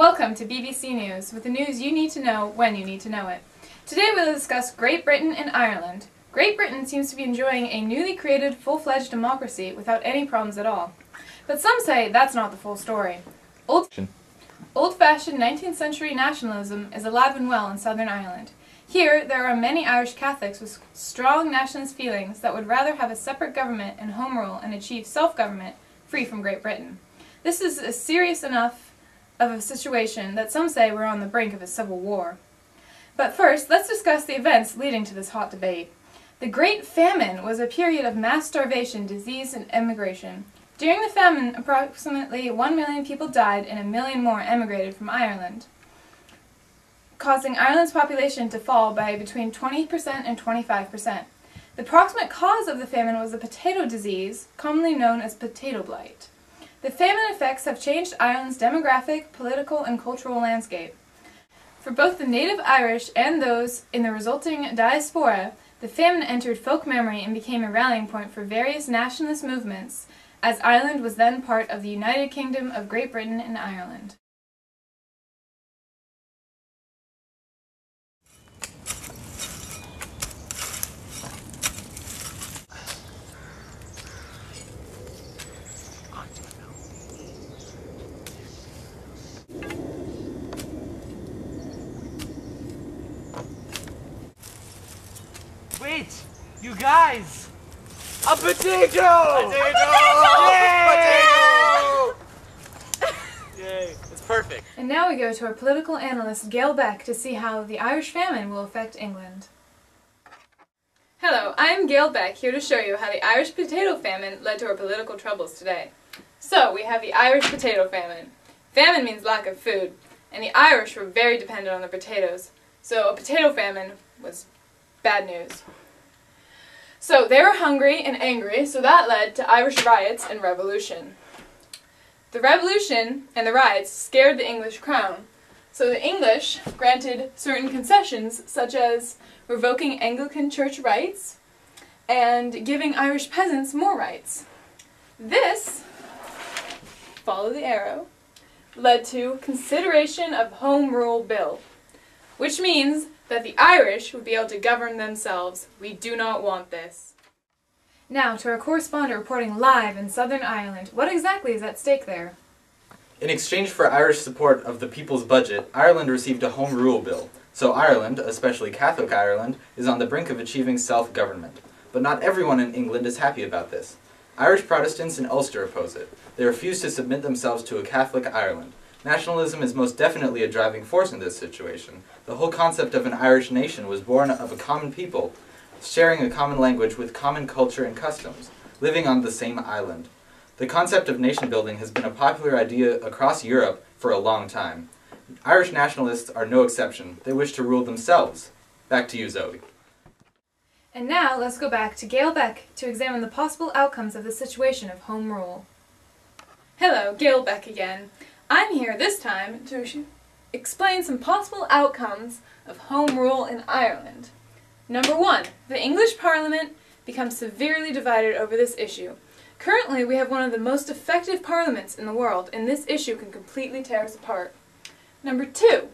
Welcome to BBC News, with the news you need to know when you need to know it. Today we'll discuss Great Britain and Ireland. Great Britain seems to be enjoying a newly created, full-fledged democracy without any problems at all. But some say that's not the full story. Old-fashioned 19th century nationalism is alive and well in Southern Ireland. Here, there are many Irish Catholics with strong nationalist feelings that would rather have a separate government and home rule and achieve self-government free from Great Britain. This is a serious enough of a situation that some say we're on the brink of a civil war. But first, let's discuss the events leading to this hot debate. The Great Famine was a period of mass starvation, disease, and emigration. During the famine, approximately 1 million people died and 1 million more emigrated from Ireland, causing Ireland's population to fall by between 20% and 25%. The approximate cause of the famine was the potato disease, commonly known as potato blight. The famine effects have changed Ireland's demographic, political, and cultural landscape. For both the native Irish and those in the resulting diaspora, the famine entered folk memory and became a rallying point for various nationalist movements, as Ireland was then part of the United Kingdom of Great Britain and Ireland. Wait, you guys! A potato! Potato! Yay! Potato! Yay, it's perfect. And now we go to our political analyst Gail Beck to see how the Irish famine will affect England. Hello, I'm Gail Beck, here to show you how the Irish potato famine led to our political troubles today. So, we have the Irish potato famine. Famine means lack of food, and the Irish were very dependent on their potatoes, so a potato famine was bad news. So they were hungry and angry, so that led to Irish riots and revolution. The revolution and the riots scared the English crown, so the English granted certain concessions, such as revoking Anglican church rights and giving Irish peasants more rights. This, follow the arrow, led to consideration of Home Rule Bill, which means that the Irish would be able to govern themselves. We do not want this. Now to our correspondent reporting live in Southern Ireland. What exactly is at stake there? In exchange for Irish support of the people's budget, Ireland received a Home Rule Bill. So Ireland, especially Catholic Ireland, is on the brink of achieving self-government. But not everyone in England is happy about this. Irish Protestants in Ulster oppose it. They refuse to submit themselves to a Catholic Ireland. Nationalism is most definitely a driving force in this situation. The whole concept of an Irish nation was born of a common people, sharing a common language with common culture and customs, living on the same island. The concept of nation building has been a popular idea across Europe for a long time. Irish nationalists are no exception. They wish to rule themselves. Back to you, Zoe. And now let's go back to Gail Beck to examine the possible outcomes of the situation of Home Rule. Hello, Gail Beck again. I'm here this time to explain some possible outcomes of Home Rule in Ireland. Number 1, the English Parliament becomes severely divided over this issue. Currently, we have one of the most effective parliaments in the world, and this issue can completely tear us apart. Number 2,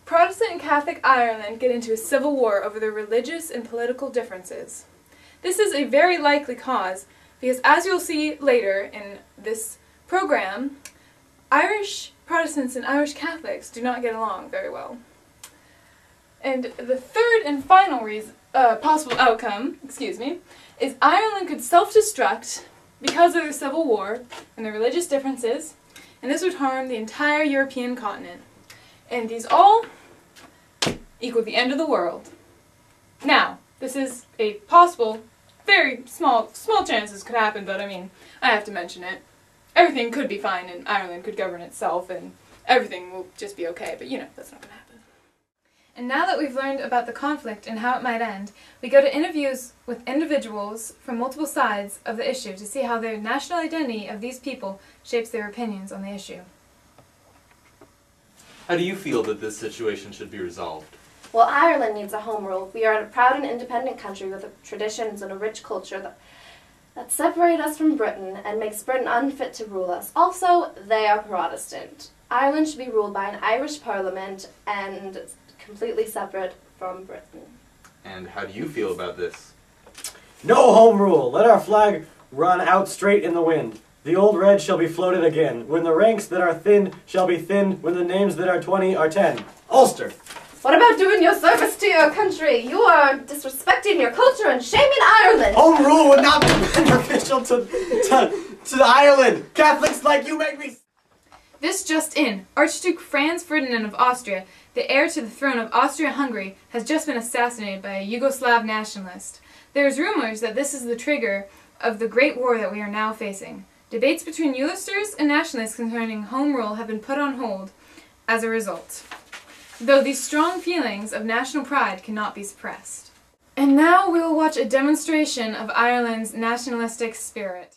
Protestant and Catholic Ireland get into a civil war over their religious and political differences. This is a very likely cause, because as you'll see later in this program, Irish Protestants and Irish Catholics do not get along very well. And the third and final possible outcome, is Ireland could self-destruct because of the civil war and the religious differences, and this would harm the entire European continent. And these all equal the end of the world. Now, this is a possible, very small chance this could happen, but I mean, I have to mention it. Everything could be fine and Ireland could govern itself and everything will just be okay, but you know, that's not going to happen. And now that we've learned about the conflict and how it might end, we go to interviews with individuals from multiple sides of the issue to see how the national identity of these people shapes their opinions on the issue. How do you feel that this situation should be resolved? Well, Ireland needs a home rule. We are a proud and independent country with traditions and a rich culture that separate us from Britain and makes Britain unfit to rule us. Also, they are Protestant. Ireland should be ruled by an Irish parliament and completely separate from Britain. And how do you feel about this? No home rule. Let our flag run out straight in the wind. The old red shall be floated again. When the ranks that are thin shall be thinned, when the names that are 20 are 10. Ulster. What about doing your service to your country? You are disrespecting your culture and shaming Ireland. Home rule would not be beneficial to Ireland. Catholics like you make me... This just in. Archduke Franz Ferdinand of Austria, the heir to the throne of Austria-Hungary, has just been assassinated by a Yugoslav nationalist. There's rumors that this is the trigger of the great war that we are now facing. Debates between Ulsters and nationalists concerning home rule have been put on hold as a result, though these strong feelings of national pride cannot be suppressed. And now we will watch a demonstration of Ireland's nationalistic spirit.